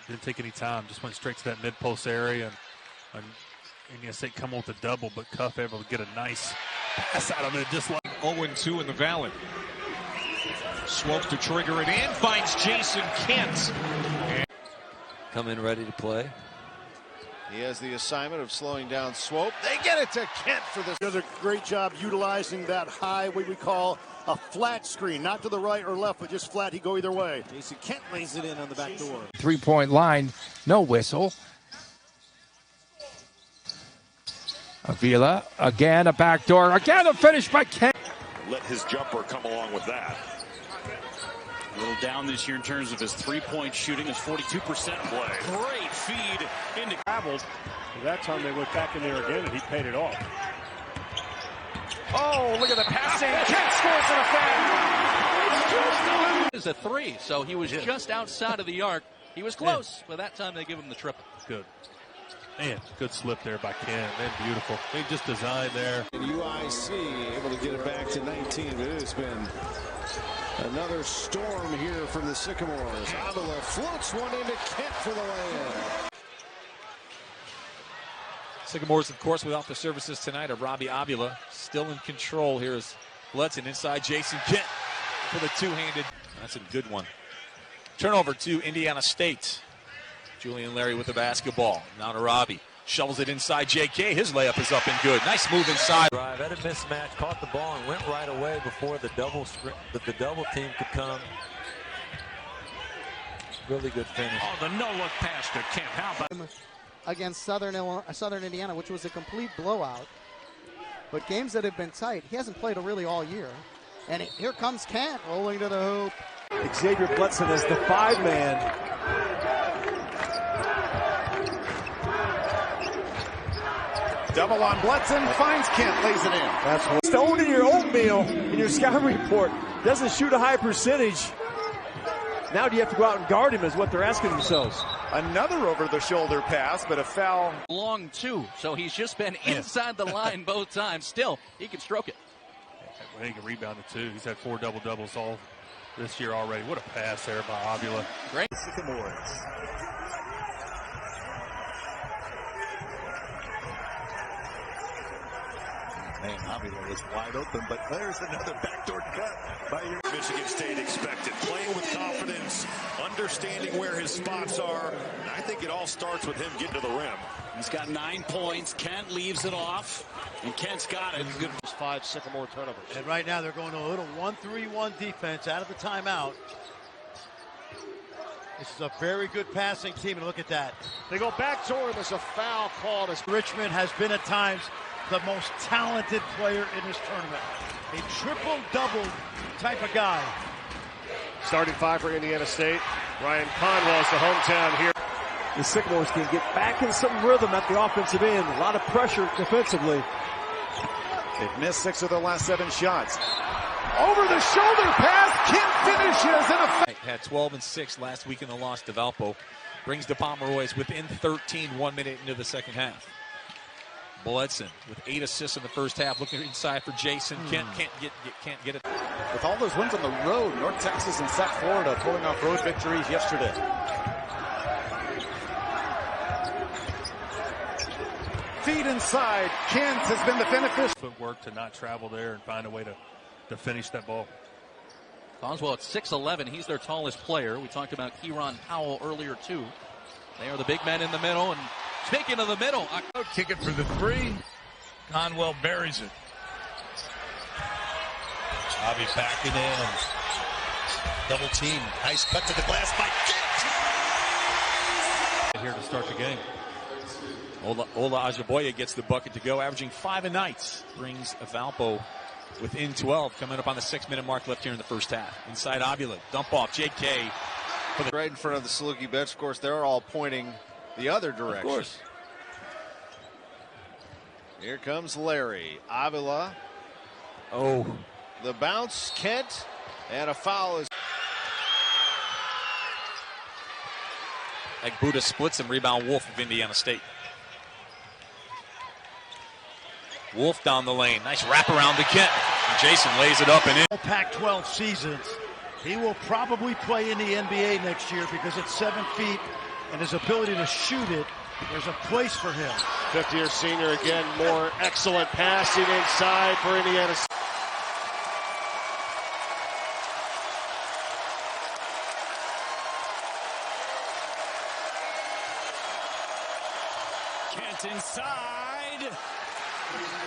Didn't take any time. Just went straight to that mid-post area. And Indiana State come with a double, but Cuff able to get a nice pass out of it. Just like 0-2 in the Valley. Swope to trigger it in. Finds Jayson Kent. Come in ready to play. He has the assignment of slowing down Swope. They get it to Kent for this. Does a great job utilizing that high, what we call a flat screen. Not to the right or left, but just flat. He go either way. Jayson Kent lays it in on the back door. 3-point line, no whistle. Avila, again a backdoor, again a finish by Kent. Let his jumper come along with that. A little down this year in terms of his three-point shooting, his 42% play. Great feed into traveled. That time they went back in there again, and he paid it off. Oh, look at the passing. Kent scores in a fan. It's a three, so he was just outside of the arc. He was close, but that time they give him the triple. good. Man, good slip there by Ken. Man, beautiful. They just designed there. And UIC able to get it back to 19, but it has been another storm here from the Sycamores. Avila floats one into Kent for the lay-in. Sycamores, of course, without the services tonight of Robbie Avila. Still in control. Here is Bledson inside Jayson Kent for the two-handed. That's a good one. Turnover to Indiana State. Julian Larry with the basketball. Now to Robbie. Shovels it inside JK. His layup is up and good. Nice move inside. Drive at a mismatch, caught the ball and went right away before the double team could come. Really good finish. Oh, the no-look pass to Kent. How about against Southern Indiana, which was a complete blowout. But games that have been tight, he hasn't played really all year. And here comes Kent rolling to the hoop. Xavier Bledson as the five-man. Double on Bledson, finds Kent, lays it in. That's what. Stone in your oatmeal in your scouting report. Doesn't shoot a high percentage. Now do you have to go out and guard him is what they're asking themselves. Another over-the-shoulder pass, but a foul. Long two, so he's just been inside the line both times. Still, he can stroke it. He can rebound it too. He's had 4 double-doubles all this year already. What a pass there by Avila. Great. Sycamores. Man, Avila was wide open, but there's another backdoor cut by Michigan State expected. Playing with confidence, understanding where his spots are. And I think it all starts with him getting to the rim. He's got 9 points. Kent leaves it off, and Kent's got it. Good 5 Sycamore turnovers. And right now they're going to a little 1-3-1 defense out of the timeout. This is a very good passing team, and look at that. They go back to him. There's a foul called. Richmond has been at times the most talented player in this tournament. A triple-double type of guy. Starting 5 for Indiana State. Ryan Conwell's the hometown here. The Sycamores can get back in some rhythm at the offensive end. A lot of pressure defensively. They've missed 6 of their last 7 shots. Over the shoulder pass, Kent finishes in a had 12 and 6 last week in the loss to Valpo. Brings the Pomeroys within 13, 1 minute into the second half. Bledson with 8 assists in the first half. Looking inside for Jayson. Kent can't get it. With all those wins on the road, North Texas and South Florida pulling off road victories yesterday. Feed inside. Kent has been the beneficiary. Footwork to not travel there and find a way to finish that ball. Boswell at 6'11". He's their tallest player. We talked about Kieran Powell earlier, too. They are the big men in the middle, and speaking of the middle, kick it for the 3. Conwell buries it. Bobby backing in. Double team. Nice cut to the glass by Kent. Here to start the game. Ola Ajaboya gets the bucket to go, averaging 5 a night. Brings Valpo within 12, coming up on the 6-minute mark left here in the first half. Inside Avila, dump off, JK. Right in front of the Saluki bench, of course, they're all pointing the other direction. Of course. Here comes Larry. Avila. Oh. The bounce, Kent, and a foul is. Buddha splits him, rebound Wolf of Indiana State. Wolf down the lane. Nice wraparound to Kent. And Jayson lays it up and in. Pac-12 seasons. He will probably play in the NBA next year because it's 7 feet and his ability to shoot it, there's a place for him. 50-year senior again, more excellent passing inside for Indiana State. Kent inside.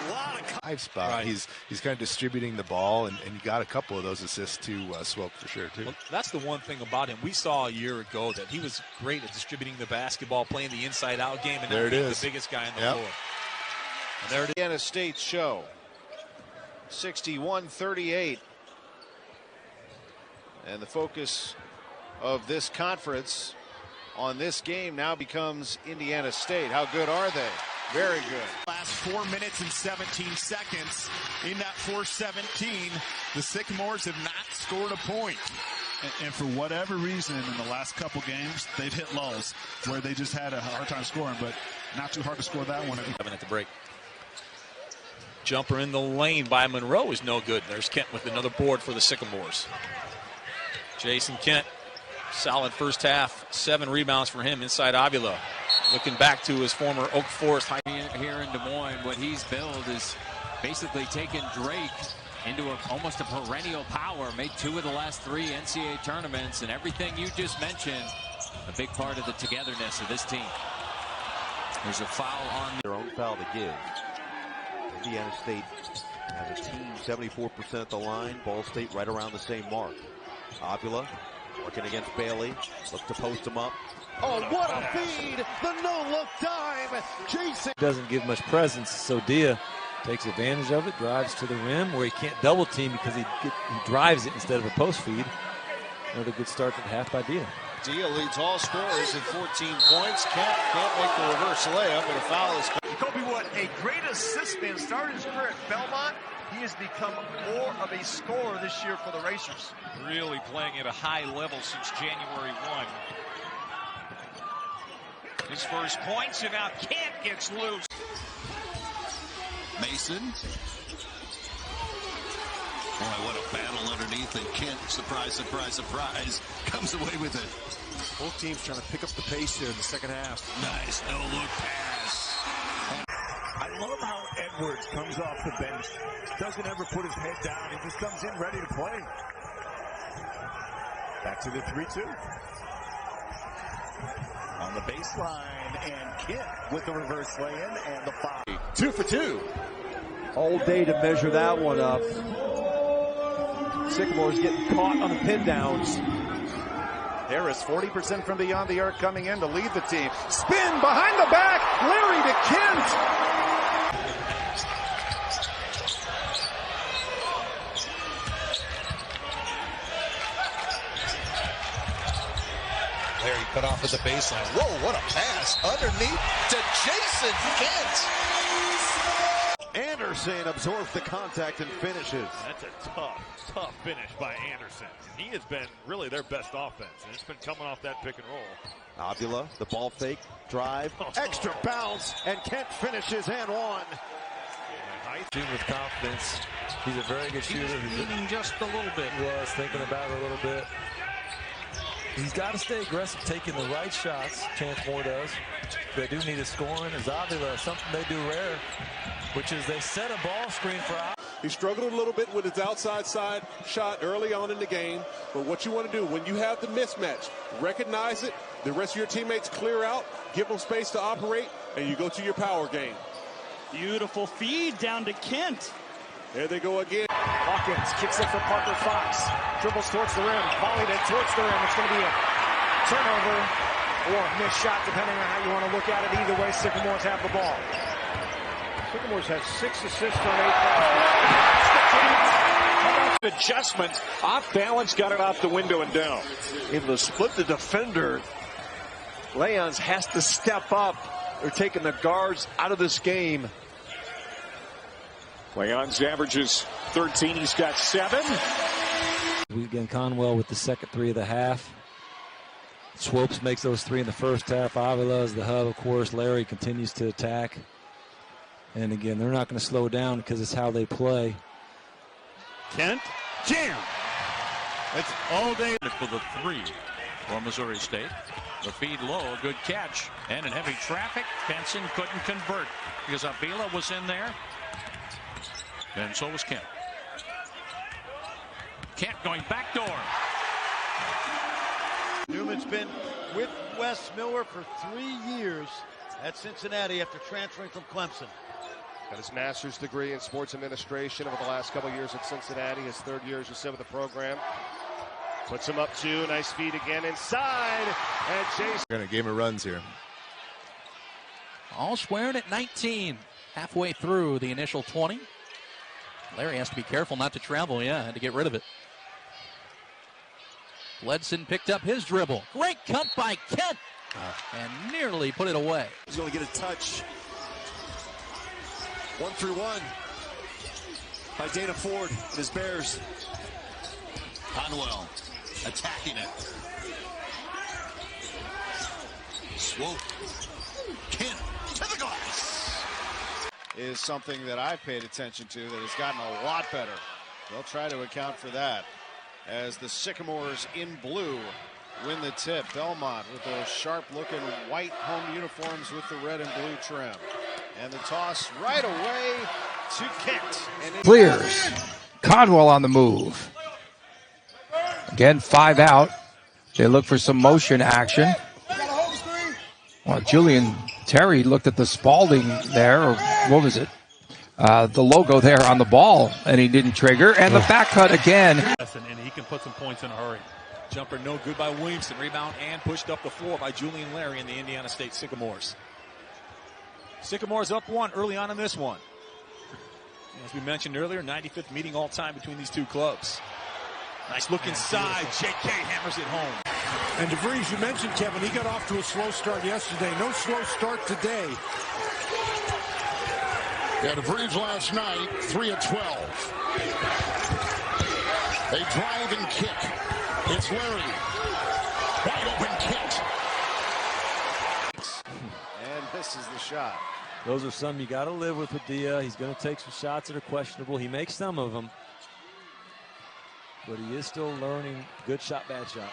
A lot of Five spot. Right. He's kind of distributing the ball, and you got a couple of those assists to Swope for sure too. Well, that's the one thing about him. We saw a year ago that he was great at distributing the basketball, playing the inside-out game, and there being the biggest guy on the floor. And there it is. Indiana State's show, 61-38, and the focus of this conference on this game now becomes Indiana State. How good are they? Very good. Last 4 minutes and 17 seconds. In that 4:17, the Sycamores have not scored a point. And for whatever reason, in the last couple games, they've hit lulls where they just had a hard time scoring, but not too hard to score that one. At the break. Jumper in the lane by Monroe is no good. There's Kent with another board for the Sycamores. Jayson Kent, solid first half. 7 rebounds for him inside Avila. Looking back to his former Oak Forest high. Here in Des Moines, what he's built is basically taken Drake into almost a perennial power. Made 2 of the last 3 NCAA tournaments, and everything you just mentioned, a big part of the togetherness of this team. There's a foul on their own foul to give. Indiana State has a team 74% at the line. Ball State right around the same mark. Avila working against Bailey. Look to post him up. Oh, what a feed! The no-look dime! Jayson doesn't give much presence, so Dia takes advantage of it, drives to the rim where he can't double team because he drives it instead of a post feed. Another good start to the half by Dia. Dia leads all scorers at 14 points. Can't make the reverse layup, but a foul is. Kobe Wood, a great assist man, started his career at Belmont. He has become more of a scorer this year for the Racers. Really playing at a high level since January 1. His first points, and now Kent gets loose. Mason. Boy, what a battle underneath, and Kent, surprise, surprise, surprise, comes away with it. Both teams trying to pick up the pace here in the second half. Nice no-look pass. I love how Edwards comes off the bench. Doesn't ever put his head down. He just comes in ready to play. Back to the 3-2. On the baseline, and Kent with the reverse lay-in and the foul. 2 for 2. All day to measure that one up. Sycamores getting caught on the pin downs. Harris, 40% from beyond the arc coming in to lead the team. Spin behind the back. Larry to Kent. Larry cut off at the baseline. Whoa, what a pass. Underneath to Jayson Kent. Anderson absorbs the contact and finishes. That's a tough finish by Anderson. He has been really their best offense, and it's been coming off that pick and roll. Avila, the ball fake, drive, extra bounce, and Kent finishes and one. Shooting with confidence. He's a very good shooter. He's leaning just a little bit. He was thinking about it a little bit. He's got to stay aggressive, taking the right shots. Chance Moore does. They do need a scoring. As Avila, something they do rare, which is they set a ball screen for Avila. He struggled a little bit with his outside side shot early on in the game. But what you want to do when you have the mismatch, recognize it. The rest of your teammates clear out, give them space to operate, and you go to your power game. Beautiful feed down to Kent. There they go again. Hawkins kicks it for Parker Fox. Dribbles towards the rim. Volleyed it towards the rim. It's going to be a turnover or a missed shot, depending on how you want to look at it. Either way, Sycamores have the ball. Sycamores has 6 assists on 8 passes. Adjustment. Off balance, got it off the window and down. Able to split the defender. Leons has to step up. They're taking the guards out of this game. Leons averages 13. He's got 7. Again, Conwell with the second 3 of the half. Swopes makes those 3 in the first half. Avila is the hub, of course. Larry continues to attack. And again, they're not going to slow down because it's how they play. Kent, jam. It's all day for the 3 for Missouri State. The feed low, good catch. And in heavy traffic, Benson couldn't convert because Avila was in there. And so was Kent. Kent going back door. Newman's been with Wes Miller for 3 years at Cincinnati after transferring from Clemson. Got his master's degree in sports administration over the last couple years at Cincinnati. His 3rd year as a with the program. Puts him up 2. Nice feed again inside. And Jayson. We're going to game of runs here. All squared at 19. Halfway through the initial 20. Larry has to be careful not to travel. Yeah, had to get rid of it. Bledson picked up his dribble. Great cut by Kent. And nearly put it away. He's going to get a touch. 1-3-1 by Dana Ford and his Bears. Conwell attacking it. Swope. Kent to the glass. Is something that I've paid attention to that has gotten a lot better. They'll try to account for that as the Sycamores in blue win the tip. Belmont with those sharp-looking white home uniforms with the red and blue trim. And the toss right away to Kent. Clears. Conwell on the move. Again, 5 out. They look for some motion action. Well, Julian Terry looked at the Spalding there, or what was it? The logo there on the ball, and he didn't trigger. And the back cut again. And he can put some points in a hurry. Jumper no good by Williamson. Rebound and pushed up the floor by Julian Larry in the Indiana State Sycamores. Sycamores up 1 early on in this one. As we mentioned earlier, 95th meeting all time between these two clubs. Nice look inside. J.K. hammers it home. And DeVries, you mentioned, Kevin, he got off to a slow start yesterday. No slow start today. Yeah, DeVries last night, 3 of 12. A drive and kick. It's Larry. Wide open kick. And this is the shot. Those are some you got to live with Dia. He's going to take some shots that are questionable. He makes some of them. But he is still learning good shot, bad shot.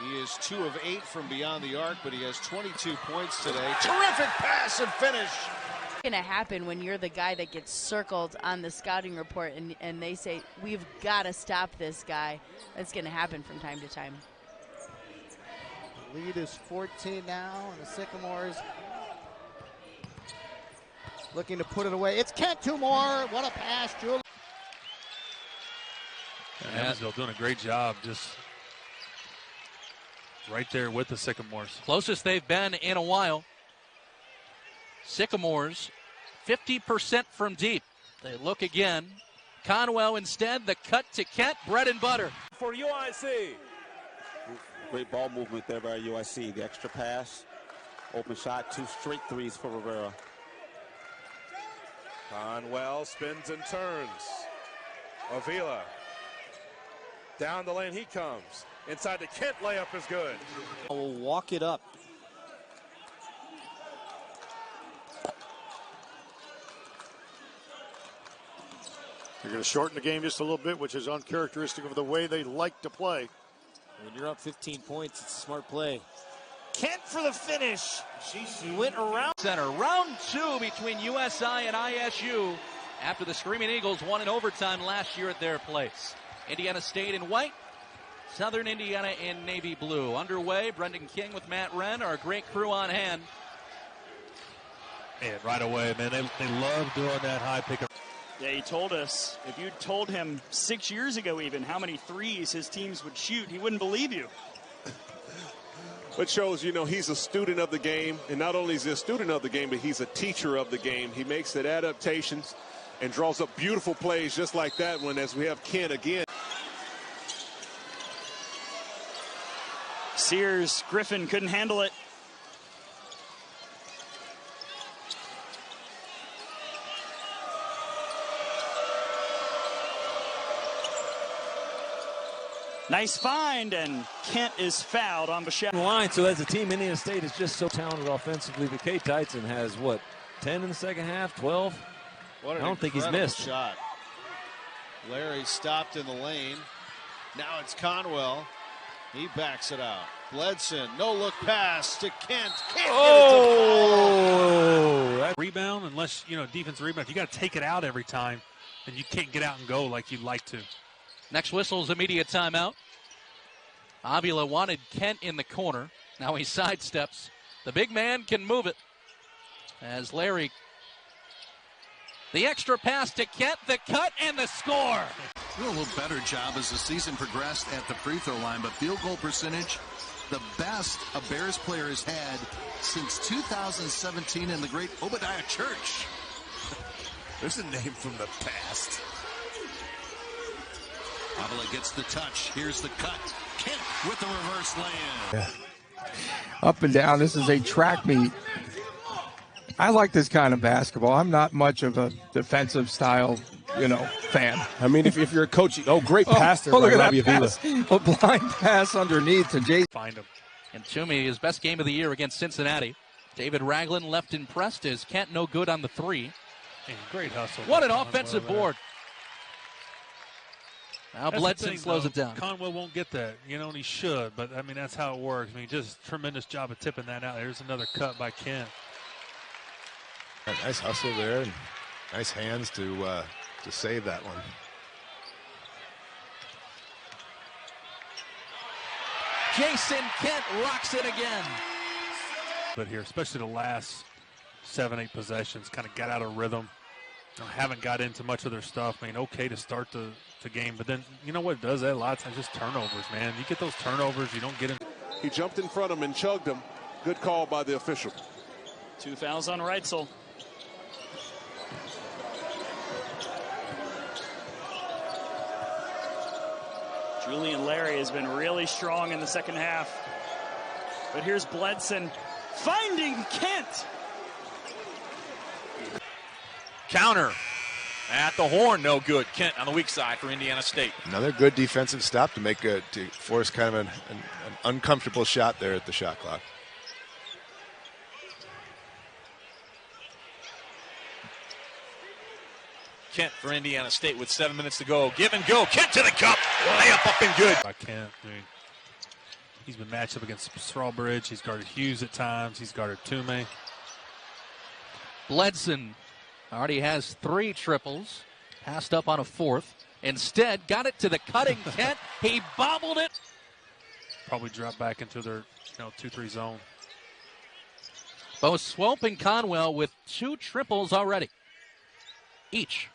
He is 2 of 8 from beyond the arc, but he has 22 points today. Terrific pass and finish. What's going to happen when you're the guy that gets circled on the scouting report and they say, we've got to stop this guy? That's going to happen from time to time. Lead is 14 now, and the Sycamores looking to put it away. It's Kent, 2 more. What a pass, Julian. Evansville doing a great job just right there with the Sycamores. Closest they've been in a while. Sycamores, 50% from deep. They look again. Conwell instead, the cut to Kent, bread and butter. For UIC. Great ball movement there by UIC. The extra pass, open shot, 2 straight threes for Rivera. Conwell spins and turns. Avila. Down the lane he comes. Inside the Kent layup is good. We'll walk it up. They're going to shorten the game just a little bit, which is uncharacteristic of the way they like to play. When you're up 15 points, it's a smart play. Kent for the finish. He went around. Center, round 2 between USI and ISU after the Screaming Eagles won in overtime last year at their place. Indiana State in white, Southern Indiana in navy blue. Underway, Brendan King with Matt Wren, our great crew on hand. And right away, man, they love doing that high pickup. Yeah, he told us, if you told him 6 years ago even how many threes his teams would shoot, he wouldn't believe you. Which shows, he's a student of the game. And not only is he a student of the game, but he's a teacher of the game. He makes it adaptations and draws up beautiful plays just like that one as we have Kent again. Sears, Griffin couldn't handle it. Nice find, and Kent is fouled on Bichette. Line, so as a team, Indiana State is just so talented offensively. The K-Tyson has, 10 in the second half, 12? What an I don't think he's missed. Shot. Larry stopped in the lane. Now it's Conwell. He backs it out. Bledson, no look pass to Kent. Can't get it to rebound, unless, defensive rebound. You got to take it out every time, and you can't get out and go like you'd like to. Next whistle is immediate timeout. Avila wanted Kent in the corner. Now he sidesteps. The big man can move it. As Larry, the extra pass to Kent, the cut, and the score. A little better job as the season progressed at the free throw line, but field goal percentage, the best a Bears player has had since 2017 in the great Obadiah Church. There's a name from the past. Avila gets the touch. Here's the cut. Kent with the reverse lay-in. Yeah. Up and down. This is a track meet. I like this kind of basketball. I'm not much of a defensive style, fan. I mean, if you're a coach, great pass there. Look at that pass. A blind pass underneath to Jayson. Find him. And Toomey, his best game of the year against Cincinnati. David Ragland left impressed as Kent no good on the three. And great hustle. What an offensive board. Now Bledson slows it down. Conwell won't get that, and he should, but, that's how it works. Just tremendous job of tipping that out. There's another cut by Kent. Nice hustle there, and nice hands to save that one. Jayson Kent rocks it again. But here, especially the last 7-8 possessions, kind of got out of rhythm. Haven't got into much of their stuff. Okay to start the game, but then you know what it does that a lot of times? Just turnovers, man. You get those turnovers, you don't get in. He jumped in front of him and chugged him. Good call by the official. 2 fouls on Reitzel. Julian Larry has been really strong in the second half. But here's Bledson finding Kent. Counter at the horn, no good. Kent on the weak side for Indiana State. Another good defensive stop to force kind of an uncomfortable shot there at the shot clock. Kent for Indiana State with 7 minutes to go. Give and go. Kent to the cup. Layup up and good. I can't. He's been matched up against Strawbridge. He's guarded Hughes at times. He's guarded Toomey. Bledson already has 3 triples. Passed up on a 4th. Instead, got it to the cutting Kent. He bobbled it. Probably dropped back into their 2-3 zone. Both Swope and Conwell with 2 triples already. Each.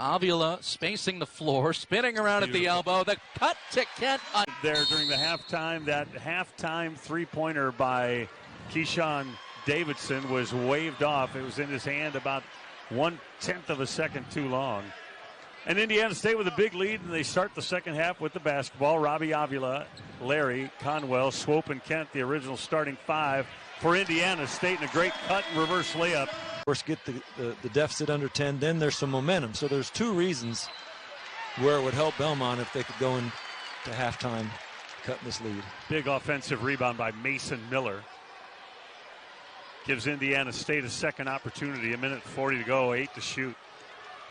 Avila spacing the floor, spinning around at the elbow. The cut to Kent. There during the halftime, that halftime three-pointer by Keyshawn Davidson was waved off. It was in his hand about 1/10 of a second too long. And Indiana State with a big lead, and they start the second half with the basketball. Robbie Avila, Larry, Conwell, Swope, and Kent, the original starting 5 for Indiana State, and a great cut and reverse layup. First get the deficit under 10, then there's some momentum. So there's 2 reasons where it would help Belmont if they could go into halftime cutting this lead. Big offensive rebound by Mason Miller. Gives Indiana State a second opportunity. 1:40 to go, 8 to shoot.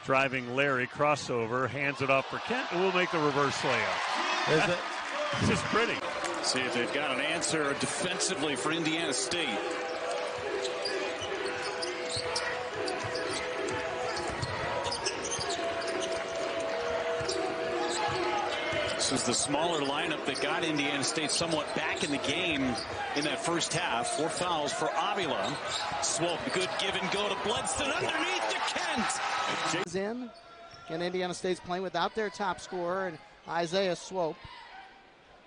Driving Larry, crossover, hands it off for Kent, and we'll make the reverse layup. It's just pretty. See if they've got an answer defensively for Indiana State. This was the smaller lineup that got Indiana State somewhat back in the game in that first half. 4 fouls for Avila. Swope, good give and go to Bledson underneath to Kent. In, and Indiana State's playing without their top scorer and Isaiah Swope.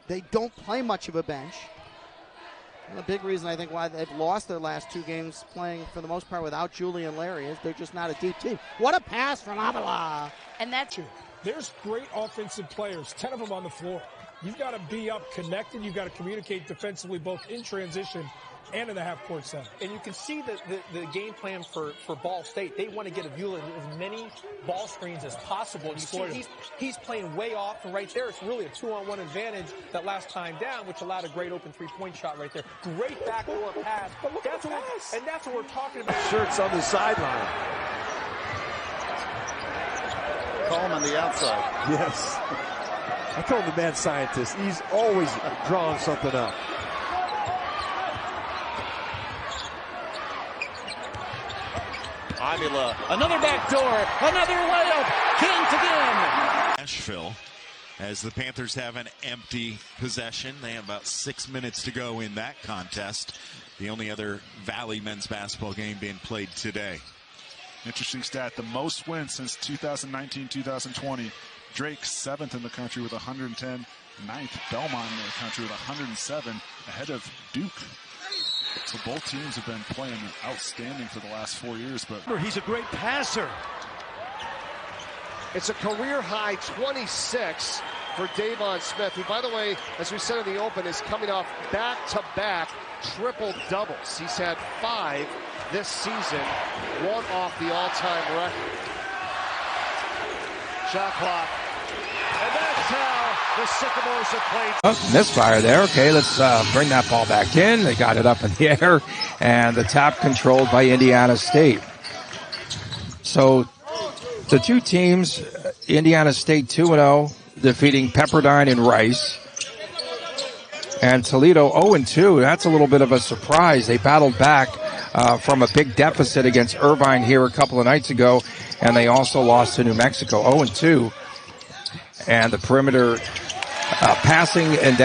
They don't play much of a bench. And a big reason I think why they've lost their last 2 games playing for the most part without Julian Larry is they're just not a deep team. What a pass from Avila. And that's true. There's great offensive players, 10 of them on the floor. You've got to be up connected. You've got to communicate defensively, both in transition and in the half-court center. And you can see the game plan for Ball State. They want to get Avila as many ball screens as possible. You see he's playing way off, and right there it's really a 2-on-1 advantage that last time down, which allowed a great open 3-point shot right there. Great backdoor pass. But look at the pass. And that's what we're talking about. Shirts on the sideline. Call him on the outside. Yes. I told him the mad scientist. He's always drawing something up. Avila, another back door, another layup, can't again. Nashville, as the Panthers have an empty possession. They have about 6 minutes to go in that contest. The only other Valley men's basketball game being played today. Interesting stat, the most wins since 2019-2020. Drake 7th in the country with 110. 9th Belmont in the country with 107, ahead of Duke. So both teams have been playing outstanding for the last 4 years. But he's a great passer. It's a career high 26 for Davon Smith, who, by the way, as we said in the open, is coming off back-to-back triple doubles. He's had 5 this season, 1 off the all-time record. Shot clock. And that's how the Sycamores have played. Oh, misfire there. Okay, let's bring that ball back in. They got it up in the air, and the tap controlled by Indiana State. So the two teams, Indiana State 2-0, defeating Pepperdine and Rice. And Toledo 0-2. That's a little bit of a surprise. They battled back from a big deficit against Irvine here a couple of nights ago, and they also lost to New Mexico 0-2. And the perimeter passing and